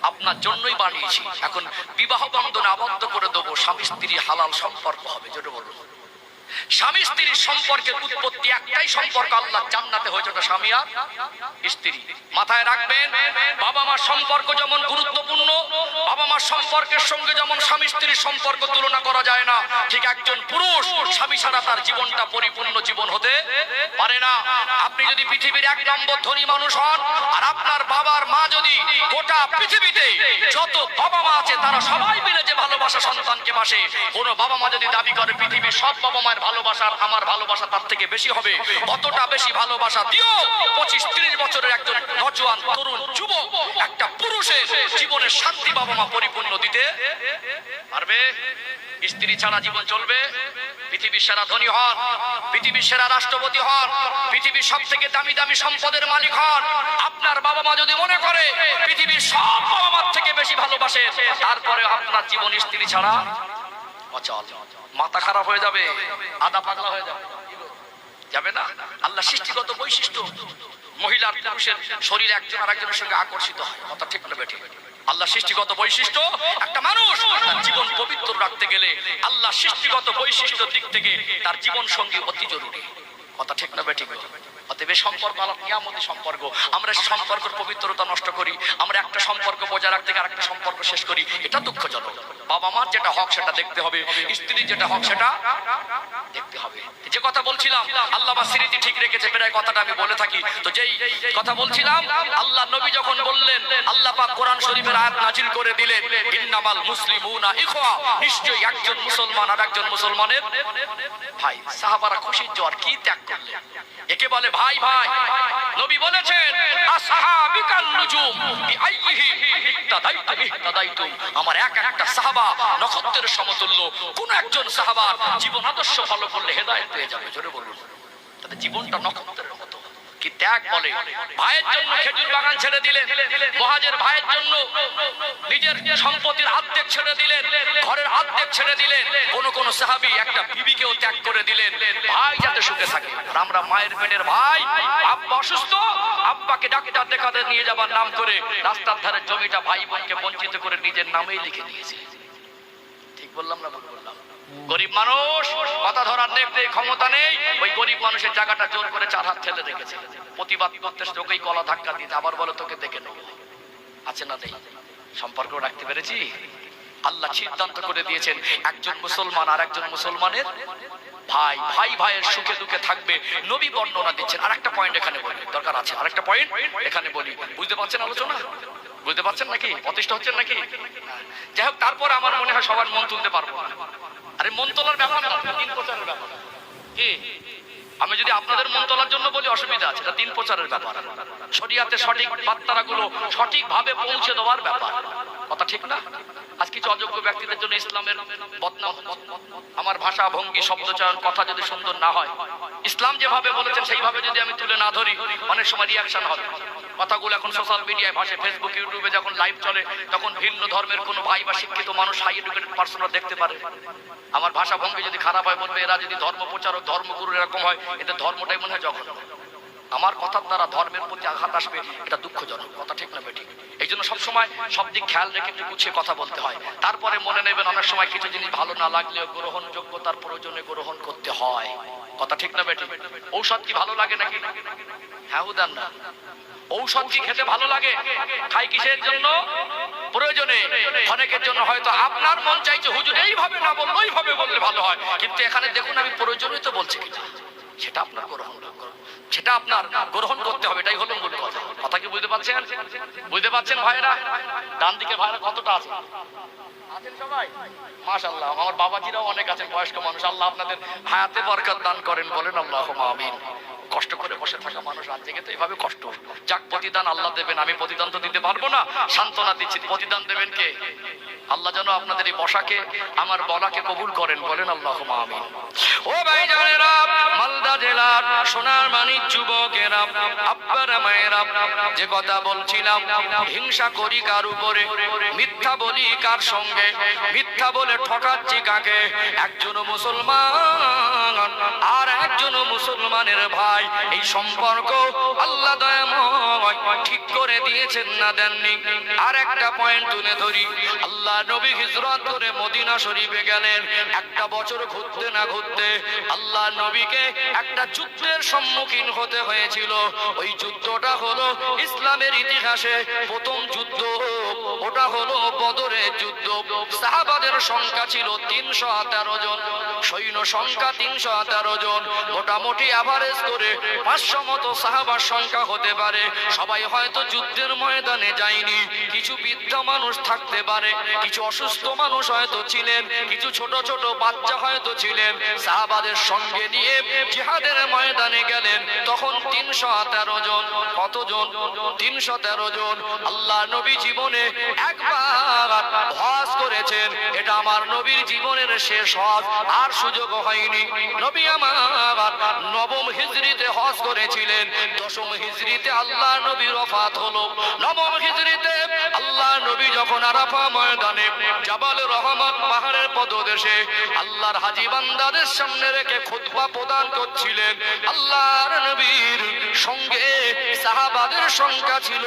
আপনার জন্যই বানিয়েছি, এখন বিবাহ বন্ধনে আবদ্ধ করে দেবো, স্বামী স্ত্রী হালাল সম্পর্ক হবে। যেটা বলুন, স্বামী স্ত্রীর সম্পর্কের উৎপত্তি একটাই সম্পর্ক আল্লাহ জান্নাতে হয়েছে, ওটা স্বামী আর স্ত্রী। মাথায় রাখবেন, বাবা মার সম্পর্ক যেমন গুরুত্বপূর্ণ, বাবা মার সম্পর্কের সঙ্গে যেমন স্বামী স্ত্রীর সম্পর্ক তুলনা করা যায় না, ঠিক একজন পুরুষ স্বামী ছাড়া তার জীবনটা পরিপূর্ণ জীবন হতে পারে না। আপনি যদি পৃথিবীর এক নম্বর ধনী মানুষ হন, আর আপনার বাবার মা যদি গোটা পৃথিবীতে যত বাবা মা আছে তারা সবাই মিলে যে ভালোবাসা সন্তানকে বাসে, কোন বাবা মা যদি দাবি করে পৃথিবীর সব বাবা মায়ের ভালোবাসা আমার ভালোবাসা তার থেকে বেশি হবে, অতটা বেশি ভালোবাসা দিও 25-30 বছরের একজন নওজোয়ান তরুণ যুবক একটা পুরুষের জীবনের শান্তি বাবা মা পরিপূর্ণ দিতে পারবে? স্ত্রী ছাড়া জীবন চলবে? পৃথিবীর সেরা ধনী হন, পৃথিবীর সেরা রাষ্ট্রপতি হন, পৃথিবীর সব থেকে দামি দামি সম্পদের মালিক হন, আপনার বাবা মা যদি মনে করে পৃথিবীর সব বাবা মার থেকে বেশি ভালোবাসে, তারপরে আপনার জীবন স্ত্রী ছাড়া অচল। মাথা খারাপ হয়ে যাবে, আদা পাগলা হয়ে যাবে, যাবে না। আল্লাহ সৃষ্টিগত বৈশিষ্ট্য, মহিলার পুরুষের শরীর একজন আর একজনের সঙ্গে আকর্ষিত হয়। কথা ঠিক না বেঠিক? আল্লাহ সৃষ্টিগত বৈশিষ্ট্য, একটা মানুষ তার জীবন পবিত্র রাখতে গেলে আল্লাহ সৃষ্টিগত বৈশিষ্ট্যের দিক থেকে তার জীবন সঙ্গী অতি জরুরি। কথা ঠিক না বেঠিক? অতএব সম্পর্ক আল্লাহ নিয়ামতি সম্পর্ক, আমরা সম্পর্কের পবিত্রতা নষ্ট করি, আমরা একটা সম্পর্ক বজায় রাখতে গিয়ে আরেকটা সম্পর্ক শেষ করি, এটা দুঃখজনক। বাবা মার যেটা হক সেটা দেখতে হবে, স্ত্রীর যেটা হক সেটা দেখতে হবে। যে কথা বলছিলাম আল্লাহ আমার স্মৃতি ঠিক রেখেছে, প্রায় কথাটা আমি বলে থাকি। তো যেই কথা বলছিলাম, আল্লাহ নবী যখন বললেন, আল্লাহ পাক কোরআন শরীফের আয়াত নাজিল করে দিলেন, ইন্নামাল মুসলিমুনা ইখওয়া, নিশ্চয়ই একজন মুসলমান আর একজন মুসলমানের ভাই। সাহাবারা খুশির জ্বর, কি ত্যাগ করলেন, একে বলে ভাই ভাই। নবী বলেছেন আসহাবিকাল নুজুম বিআইহি ইক্তাদাইতুম ইহতাদাইতুম, আমার এক একটা সাহাবা নক্ষত্রের সমতুল্য। কোন একজন সাহাবার জীবন আদর্শ ফলো করলে হেদায়েত পেয়ে যাবে। জোরে বলুন, তাদের জীবনটা নক্ষত্রের মতো। কি ত্যাগ বলে! ভাইয়ের জন্য খেজুর বাগান ছেড়ে দিলেন, মুহাজির ভাইয়ের জন্য নিজের সম্পত্তির অর্ধেক ছেড়ে দিলেন, ঘরের অর্ধেক ছেড়ে দিলেন। কোন কোন সাহাবী একটা বিবিকেও ত্যাগ করে দিলেন, ভাই যাতে সুখে থাকে। আমরা মায়ের পেটের ভাই, আব্বা অসুস্থ, আব্বাকে ডাক্তার দেখাতে নিয়ে যাবার নাম করে রাস্তার ধারে জমিটা ভাই বোনকে বঞ্চিত করে নিজের নামেই লিখে দিয়েছে। ঠিক বললাম না ভুল বললাম? গরিব মানুষ, কথা ধরার নেই, ক্ষমতা নেই, ওই গরিব মানুষের জায়গাটা জোর করে 4 হাত ঠেলে রেখেছে। প্রতিবাদ করতে তোকেই গলা ধাক্কা দিতে, আবার বলে তোকে দেখে নেবো। আছে না নেই? সম্পর্ক রাখতে পেরেছি? আল্লাহ সিদ্ধান্ত করে দিয়েছেন একজন মুসলমান আর একজন মুসলমানের ভাই, ভাই ভাইয়ের সুখে দুঃখে থাকবে। নবী বর্ণনা দিচ্ছেন। আর একটা পয়েন্ট এখানে বলি, দরকার আছে আর একটা পয়েন্ট এখানে বলি। বুঝতে পারছেন আলোচনা? বুঝতে পারছেন নাকি? প্রতিষ্ঠা হচ্ছেন নাকি? যাই হোক, তারপর আমার মনে হয় সবার মন তুলতে পারবো না। আরে মন তোলার ব্যাপার না, 3 প্রচারের ব্যাপার। কি আমি যদি আপনাদের মন তোলার জন্য বলি অসুবিধা আছে? এটা 3 প্রচারের ব্যাপার। শরিয়াতে সঠিক বার্তাগুলো সঠিকভাবে পৌঁছে দেওয়ার ব্যাপার। কথা ঠিক না? আজ কিছু অযোগ্য ব্যক্তিদের জন্য ইসলামের বদনাম। আমার ভাষা ভঙ্গি শব্দচয়ন কথা যদি সুন্দর না হয়, ইসলাম যেভাবে বলেছেন সেইভাবে যদি আমি তুলে না ধরি, অনেক সময় রিয়াকশন হবে। কথাগুলো এখন সোশ্যাল মিডিয়ায় ভাসে, ফেসবুক ইউটিউবে যখন লাইভ চলে, তখন ভিন্ন ধর্মের কোনো ভাই বা শিক্ষিত মানুষ, হাই এডুকেটেড পার্সনরা দেখতে পারে। আমার ভাষা ভঙ্গি যদি খারাপ হয়, বলবে এরা যদি ধর্ম প্রচারক ধর্মগুরু এরকম হয়, এটা ধর্মটাই মনে হয় জঘন্য। আমার কথার দ্বারা ধর্মের প্রতি আঘাত আসবে, এটা দুঃখজনক। কথা ঠিক না বেঠিক? এই জন্য সবসময় সব দিক খেয়াল রেখে একটু গুছিয়ে কথা বলতে হয়। তারপরে মনে নেবেন, অনেক সময় কিছু জিনিস ভালো না লাগলেও গ্রহণযোগ্যতার প্রয়োজনে গ্রহণ করতে হয়। কথা ঠিক না বেঠিক? ঔষধ কি ভালো লাগে নাকি? হ্যাঁ উদান না? ঔষধ কি খেতে ভালো লাগে? খাই কিসের জন্য? প্রয়োজনে। অনেকের জন্য হয়তো আপনার মন চাইছে হুজুর এইভাবে না বললে ওইভাবে বললে ভালো হয়, কিন্তু এখানে দেখুন আমি প্রয়োজনই তো বলছি কিনা, সেটা আপনার সেটা আপনার গ্রহণ করতে হবে। এটাই হলো মূল কথা। কথা কি বুঝতে পারছেন? বুঝতে পারছেন ভাইরা? ডান দিকে ভাইরা কতটা আছে? আছেন সবাই? মাশাআল্লাহ। আমার বাবাজিরাও অনেক আছেন, বয়স্ক মানুষ। আল্লাহ আপনাদের হায়াতে বরকত দান করেন, বলেন আল্লাহুম্মা আমিন। কষ্ট করে বসে থাকা মানুষ রাত জেগে তো এভাবে কষ্ট। যাক, প্রতিদান আল্লাহ দেবেন, আমি প্রতিদান তো দিতে পারবো না, সান্ত্বনা দিচ্ছি। প্রতিদান দেবেন কে? আল্লাহ যেন আপনাদের এই বসাকে, আমার বলাকে কবুল করেন, বলেন আল্লাহুম্মা আমিন। ও ভাই জানেরা, মালদা জেলার সোনার মানিক যুবকেরা, আব্বারা মায়েরা, যে কথা বলছিলাম, হিংসা করি কার উপরে, মিথ্যা বলি কার সঙ্গে, মিথ্যা বলে ঠকাচ্ছি কাকে? একজন মুসলমান আর একজন মুসলমানের ভাই, এই সম্পর্ক আল্লাহ দয়াময় ঠিক করে দিয়েছেন না দেননি? আর একটা পয়েন্ট তুলে ধরি। আল্লাহ নবী হিজরত করে মদিনা শরীফে গেলেন। একটা বছর ঘুরতে না ঘুরতে আল্লাহ নবীকে একটা যুদ্ধের সম্মুখীন হতে হয়েছিল। ওই যুদ্ধটা হলো ইসলামের ইতিহাসে প্রথম যুদ্ধ। ওটা হলো বদরের যুদ্ধ। সাহাবাদের সংখ্যা ছিল 313 জন, সৈন্য সংখ্যা 313 জন। মোটামুটি এভারেজ করে 500 মতো সাহাবার সংখ্যা হতে পারে। সবাই হয়তো যুদ্ধের ময়দানে যায়নি, কিছু বৃদ্ধ মানুষ থাকতে পারে, কিছু অসুস্থ মানুষ হয়তো ছিলেন, কিছু ছোট ছোট বাচ্চা হয়তো ছিলেন। সাহাবাদের সঙ্গে নিয়ে জিহাদের ময়দানে গেলেন তখন 313 জন। কতজন? 313 জন। আল্লাহ নবী জীবনে একবার হজ করেছেন, এটা আমার নবীর জীবনের শেষ হজ, আর সুযোগ হয়নি। নবী আমার নবম হিজরিতে হজ করেছিলেন, দশম হিজরিতে আল্লাহ নবীর ওফাত হলো। নবম হিজরিতে আল্লাহ নবী যখন আরাফা ময়দানে জাবাল রহমত পাহাড়ের পদদেশে আল্লাহর হাজী বান্দাদের সামনে রেখে খুতবা প্রদান করছিলেন, আল্লাহর নবীর সঙ্গে সাহাবাদের সংখ্যা ছিল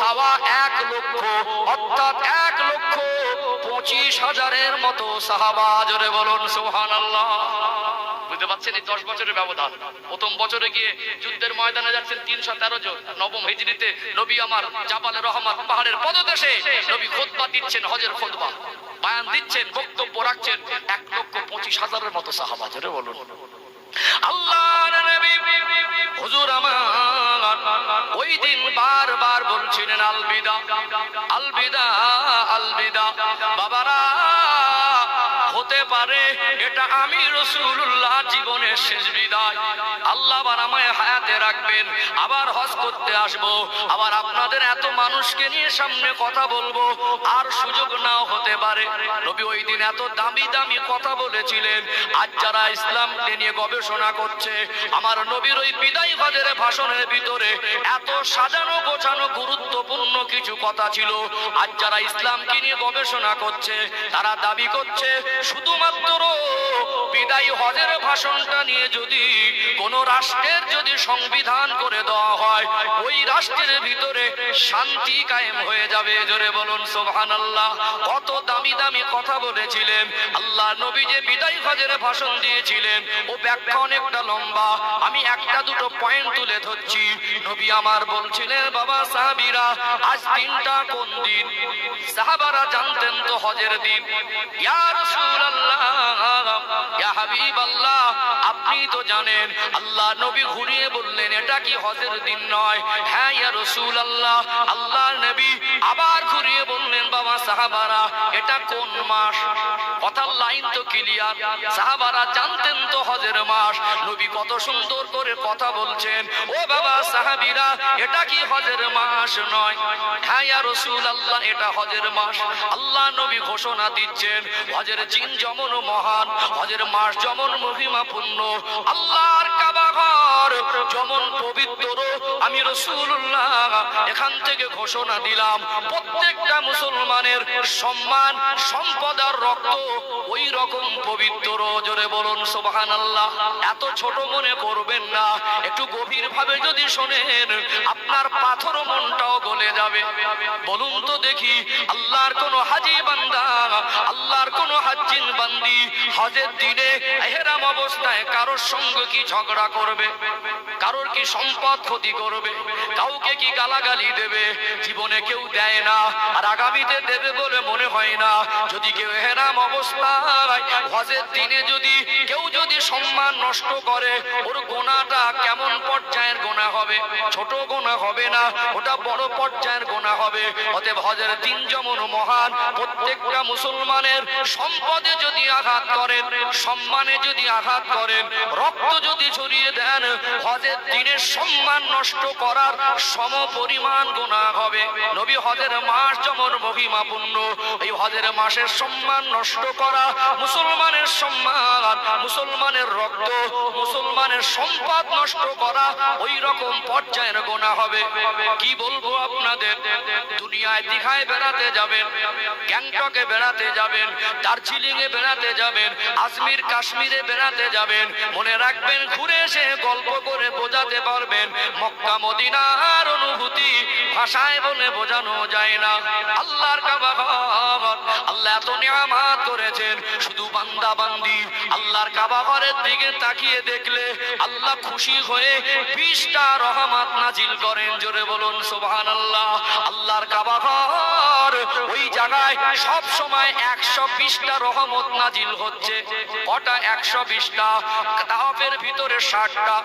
1.25 লক্ষ, অর্থাৎ 1,25,000-এর মতো সাহাবা। জোরে বলুন সুবহানাল্লাহ। বুঝতে পারছেন? এই 10 বছরের ব্যবধান। প্রথম বছরে গিয়ে যুদ্ধের ময়দানে যাচ্ছেন 313 জন, নবম হিজরিতে নবী আমার জাবালে রহমত পাহাড়ের পদদেশে নবী খুতবা দিচ্ছেন, হজের খুতবা বয়ান দিচ্ছেন, বক্তব্য রাখছেন। 1,25,000-এর মতো সাহাবা, জোরে বলুন আল্লাহর নবী হুজুর আমার ওই দিন বারবার বলছিলেন আলবিদা আলবিদা আলবিদা। বাবারা, হতে পারে এটা আমি রাসূলুল্লাহ জীবনের শেষ বিদায়। আল্লাহ আবার আমায় হায়াতে রাখবেন, আবার হজ করতে আসবো, আবার আপনাদের এত মানুষকে নিয়ে সামনে কথা বলবো, আর সুযোগ নাও হতে পারে। নবী ওই দিন এত দামি দামি কথা বলেছিলেন। আজ যারা ইসলাম নিয়ে গবেষণা করছে, আমার নবীর ওই বিদায় হজের ভাষণের ভিতরে এত সাজানো গোছানো গুরুত্বপূর্ণ কিছু কথা ছিল। আজ যারা ইসলামকে নিয়ে গবেষণা করছে, তারা দাবি করছে শুধুমাত্র বিদায় হজের ভাষণটা নিয়ে যদি কোন রাষ্ট্রের যদি সংবিধান করে দেওয়া হয়, ওই রাষ্ট্রের ভিতরে শান্তি কায়েম হয়ে যাবে। জোরে বলুন সুবহানাল্লাহ। কত দামি দামি কথা বলেছিলেন। আল্লাহ নবী যে বিদায় হজের ভাষণ দিয়েছিলেন, ও ব্যাখ্যা অনেকটা লম্বা, আমি একটা দুটো পয়েন্ট তুলে ধরছি। নবী আমার বলছিলেন, বাবা সাহাবীরা, আজ দিনটা কোন দিন? সাহাবারা জানতেন তো হজের দিন। ইয়া রাসূলুল্লাহ, ইয়া হাবিবাল্লাহ, আপনি তো জানেন। আল্লাহ নবী ঘুরিয়ে বললেন, এটা কি হজের দিন নয়? হ্যাঁ ইয়া রাসূলুল্লাহ। আল্লাহর নবী আবার ঘুরিয়ে বললেন, বাবা সাহাবারা, এটা কোন মাস? কথার লাইন তো ক্লিয়ার। সাহাবারা জানতেন তো হজের মাস। নবী কত সুন্দর করে কথা বলছেন, ও বাবা সাহাবীরা, এটা কি হজের মাস নয়? হ্যাঁ ইয়া রাসূলুল্লাহ, এটা হজের মাস। আল্লাহ নবী ঘোষণা দিচ্ছেন, হজের দিন যেমন মহান, হজের মাস যেমন মহিমাপূর্ণ, আল্লাহর কাবা ঘর যেমন পবিত্র, আমি রাসূলুল্লাহ এখান থেকে ঘোষণা দিলাম, প্রত্যেকটা মুসলমানের সম্মান, সম্পদ আর রক্ত ওই রকম পবিত্র। জোরে বলুন সুবহানাল্লাহ। এত ছোট মনে করবেন না, একটু গভীর ভাবে যদি শোনেন, আপনার পাথর মনটাও গলে যাবে। বলুন তো দেখি, আল্লাহর কোন হাজী বান্দা, আল্লাহর কোন হাজ্জিন বান্দি হজের দিনে ইহরাম অবস্থায় কারোর সঙ্গে কি ঝগড়া করবে? কারোর কি সম্পদ ক্ষতি করবে? কাউকে কি গালাগালি দেবে? জীবনে কেউ দেয় না, আর আগামীতে দেবে বলে মনে হয় না। যদি কেউ ইহরাম অবস্থায় হজের দিনে যদি কেউ যদি সম্মান নষ্ট করে, ওর গুনাহটা কেমন পর্যায়ের গুনাহ হবে? ছোট গুনাহ হবে না, ওটা বড় পর্যায়ের গুনাহ হবে। অতএব হজের দিন যেমন মহান, প্রত্যেকটা মুসলমানের সম্পদে যদি আঘাত করেন, সম্মানে যদি আঘাত করেন, রক্ত যদি ছড়িয়ে দেন, হজের দিনের সম্মান নষ্ট করার সম পরিমাণ গুনাহ হবে। নবী হজের মাস যেমন মহিমাপূর্ণ, এই হজের মাসের সম্মান নষ্ট করা, মুসলমানের সম্মান, মুসলমানের রক্ত, মুসলমানের সম্পদ নষ্ট করা ওই রকম পর্যায়ের গুনাহ হবে। কি বলবো আপনাদের, দুনিয়ায় দীঘায় বেড়াতে যাবেন, গ্যাংটকে বেড়াতে যাবেন, দার্জিলিং এ বেড়াতে যাবেন, আজমির কাশ্মীরে বেড়াতে যাবেন, মনে রাখবেন ঘুরে এসে গল্প করে বোঝাতে পারবেন মক্কা মদিনার অনুভূতি ভাষায় বলে বোঝানো যায় না। আল্লাহর কাবা ঘর, আল্লাহ এত নিয়ামত করেছেন, শুধু বান্দা বান্দি আল্লাহর কাবা ঘরের দিকে তাকিয়ে দেখলে আল্লাহ খুশি হয়ে 20টা রহমত নাজিল করেন। জোরে বলুন সুবহানাল্লাহ। আল্লাহর কাবা ঘর, ওই জায়গায় সব সময় 120টা রহমত নাজিল হচ্ছে। কটা? 120টা। তাওয়াফের ভিতরে 60টা,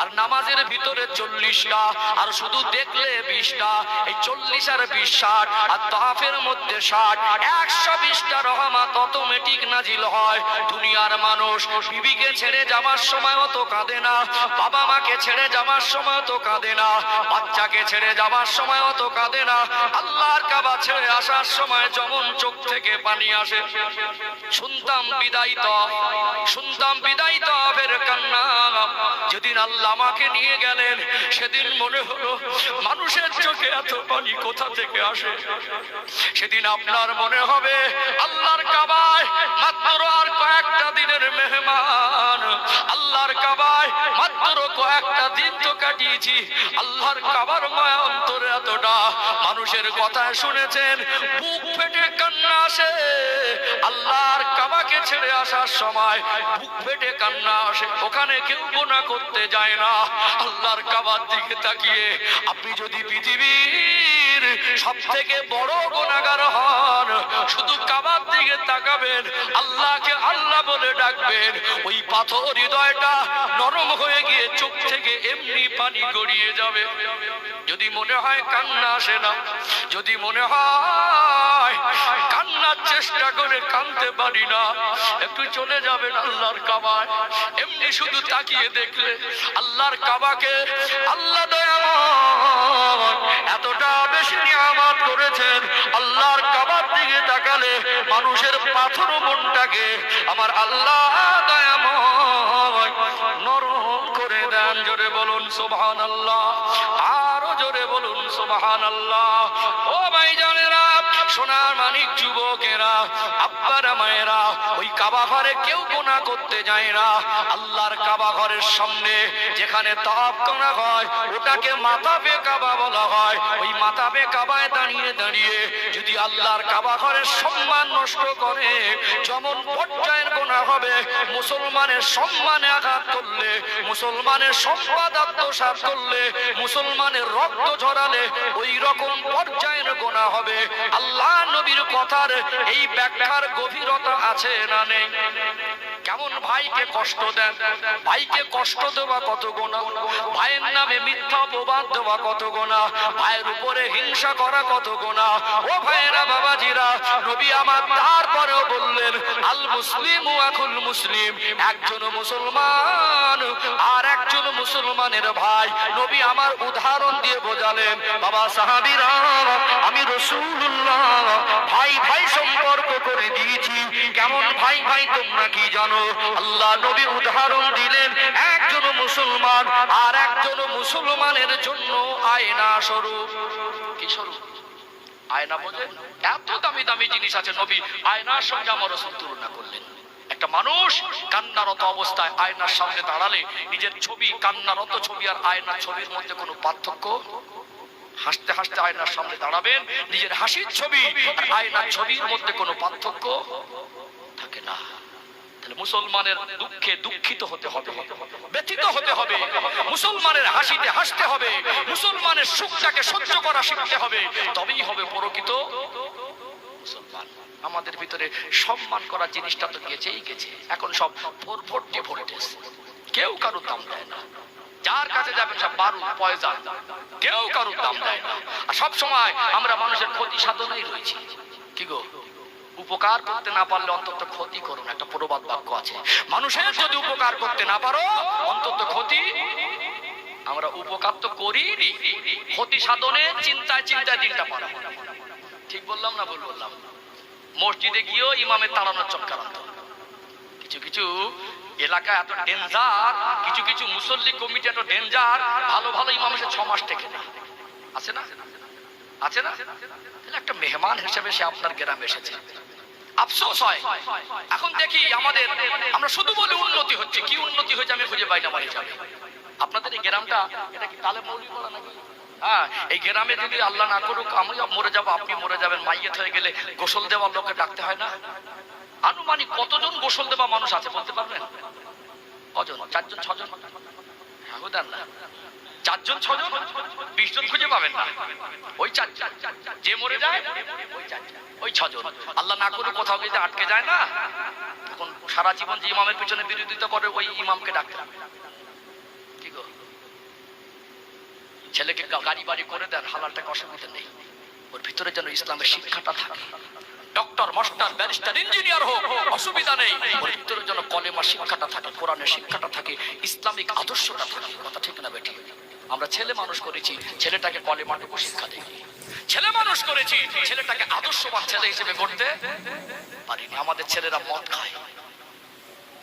আর নামাজের ভিতরে 40টা, আর শুধু দেখলে 20টা। এই 40 আর 20 60, আর তাওয়াফের মধ্যে 60, 120টা রহমত অটোমেটিক নাজিল হয়। দুনিয়ার মানুষ বিবিকে ছেড়ে যাওয়ার সময় তো কাঁদে না, বাবা মাকে ছেড়ে যাওয়ার সময় তো কাঁদে না, বাচ্চাকে ছেড়ে যাওয়ার সময় তো কাঁদে না, আল্লাহর কাবা ছেড়ে আসার সময় যেমন চোখ থেকে পানি আসে। শুনতাম বিদায় তওয়াফ, শুনতাম বিদায় তওয়াফের কান্না। যেদিন আল্লাহ আমাকে নিয়ে গেলেন, সেদিন মনে হলো মানুষের চোখে এত পানি কোথা থেকে আসে। সেদিন আপনার মনে হবে আল্লাহর কাবায় মাত্র আর কয়েকটা দিনের মেহমান, আল্লাহর কাবায় মাত্র কয়েকটা দিন তো কাটিয়েছি, আল্লাহর কাবার মায়া অন্তরে এতটা। মানুষের কথা শুনেছেন, বুক ফেটে কান্না আসে। আল্লাহর কাবা কাবাকে ছেড়ে আসার সময় বুক ফেটে কান্না আসে। ওখানে কেউ গুনাহ করতে যায় না। আল্লাহর কাবার দিকে তাকিয়ে আপনি যদি পৃথিবীর সবথেকে বড় গুনাহগার হন, শুধু কাবার দিকে তাকাবেন, আল্লাহকে আল্লাহ বলে ডাকবেন, ওই পাথর হৃদয়টা নরম হয়ে গিয়ে চোখ থেকে এমনি পানি গড়িয়ে যাবে। যদি মনে হয় কান্না আসে না, যদি মনে হয় কান্নার চেষ্টা করে কাঁদতে পারি না, একটু চলে যাবেন আল্লাহর কাবায়। এমনি শুধু তাকিয়ে দেখলে আল্লাহর কাবাকে আল্লাহ দয়াময় এতটা বেশি নিয়ামত করেছেন। আল্লাহর কাবার দিকে তাকালে মানুষের পাথর মনটাকে আমার আল্লাহ দয়াময় নরম করে দেন। জোরে বলুন সুবহানাল্লাহ, আরো জোরে বলুন সুবহানাল্লাহ। ও ভাইজানেরা, সোনার মানিক যুবকেরা, আব্বারা মায়েরা, ওই কাবা ঘরে কেউ গুনাহ করতে যায় না। আল্লাহর কাবা ঘরের সামনে যেখানে তাওয়াফ করা হয় ওটাকে মাতাবে কাবা বলা হয়। ওই মাতাবে কাবায় দাঁড়িয়ে দাঁড়িয়ে যদি আল্লাহর কাবা ঘরের সম্মান নষ্ট করে, যেমন পর্যায়ের গুনাহ হবে। মুসলমানের সম্মানে আঘাত করলে, মুসলমানের সম্পদ আত্মসাৎ করলে, মুসলমানের রক্ত ঝরালে ওই রকম পর্যায়ের গুনাহ হবে। আল্লাহ নবীর কথার এই ব্যাখ্যার গভীরতা আছে না নেই? কেমন ভাইকে কষ্ট দেন, ভাইকে কষ্ট দেওয়া কত গুনাহ, ভাইয়ের নামে মিথ্যা অপবাদ দেওয়া কত গুনাহ, ভাইয়ের উপরে হিংসা করা কত গুনাহ। ও ভাইয়েরা, বাবাজিরা, নবী আমার তারপরেও বললেন আল মুসলিম আখুল মুসলিম, একজন মুসলমান আর একজন মুসলমানের ভাই। নবী আমার উদাহরণ দিয়ে বোঝালেন, বাবা সাহাবীরা, আমি রাসূলুল্লাহ ভাই ভাই সম্পর্ক করে দিয়েছি। কেমন ভাই ভাই তোমরা কি জানো? আল্লাহ নবী উদাহরণ দিলেন, একজন মুসলমান আর একজন মুসলমানের জন্য আয়না স্বরূপ। কি স্বরূপ? আয়না বোঝেন? এত দামি দামি জিনিস আছে, নবী আয়নার সঙ্গে আমার রাসূল তুলনা করলেন। একটা মানুষ কান্নারত অবস্থায় আয়নার সামনে দাঁড়ালে নিজের ছবি, কান্নারত ছবি আর আয়নার ছবির মধ্যে কোনো পার্থক্য? হাসতে হাসতে আয়নার সামনে দাঁড়াবেন, নিজের হাসির ছবি আর আয়নার ছবির মধ্যে কোনো পার্থক্য থাকে না। তাহলে মুসলমানের দুঃখে দুঃখিত হতে হবে, ব্যথিত হতে হবে, মুসলমানের হাসিতে হাসতে হবে, মুসলমানের সুখটাকে সহ্য করা শিখতে হবে, তবেই হবে প্রকৃত মুসলমান। আমাদের ভিতরে সম্মান করার জিনিসটা তো গেছেই গেছে। এখন সব 440 ভোল্টেজ, কেউ কারোর দাম দেয় না। যার কাছে যাবেন সব বারুদ পয়সা, কেউ কারোর দাম দেয় না। আর সব সময় আমরা মানুষের ক্ষতি সাধনেই রয়েছি। কি গো, উপকার করতে না পারলে অন্তত ক্ষতি করুন, একটা প্রবাদ বাক্য আছে। মানুষের যদি উপকার করতে না পারো অন্তত ক্ষতি। আমরা উপকার তো করিনি, ক্ষতি সাধনে চিন্তায় চিন্তায় দিনটা পার। ঠিক বললাম না ভুল বললাম? মসজিদে গিয়েও ইমামের তাড়ানোর চক্রান্ত। কিছু কিছু এলাকা এত ডেঞ্জার, কিছু কিছু মুসল্লি কমিটি এত ডেঞ্জার, ভালো ভালো ইমাম এসে 6 মাস থেকে না। আছে না? আছে না? একটা মেহমান হিসেবে সে আপনার গ্রামে এসেছে, আফসোস হয়। এখন দেখি আমাদের, আমরা শুধু বলি উন্নতি হচ্ছে, কি উন্নতি হয়েছে আমি খুঁজে পাই না। মানে যাবে আপনাদের এই গ্রামটা, এটা কি তালে মৌলবি বলা নাকি? হ্যাঁ, এই গ্রামে যদি আল্লাহ না করুক আমি মরে যাবো, আপনি মরে যাবেন, মাইয়েত হয়ে গেলে গোসল দেওয়ার লোককে ডাকতে হয় না? আনুমানিক কতজন গোসল দেওয়া মানুষ আছে বলতে পারবেন? কজন? 4 জন 6 জন? হ্যাঁ না, 4 জন 6 জন, 20 জন খুঁজে পাবেন না। ওই 4 জন যে মরে যায়, ওই 4 জন, ওই 6 জন। আল্লাহ না করে কোথাও গিয়ে আটকে যায় না। এখন সারা জীবন যে ইমামের পিছনে বিরোধিতা করে ওই ইমামকে ডাকতে হবে। কি গো, ছেলেকে গাড়ি বাড়ি করে দেন, হালালটাকে অসুবিধা নেই, ওর ভিতরে যেন ইসলামের শিক্ষাটা থাকে। ডক্টর, মাস্টার, ব্যারিস্টার, ইঞ্জিনিয়ার হোক, অসুবিধা নেই, ওর ভিতরে যেন কলেমা শিক্ষাটা থাকে, কোরআনের শিক্ষাটা থাকে, ইসলামিক আদর্শটা থাকে। কথা ঠিক না বেঠিক? আমরা ছেলে মানুষ করেছি, ছেলেটাকে কলেমাটুকু শিক্ষা দেই। ছেলে মানুষ করেছি, ছেলেটাকে আদর্শবান ছেলে হিসেবে গড়তে পারিনি। আমাদের ছেলেরা মদ খায়,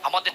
আমাদের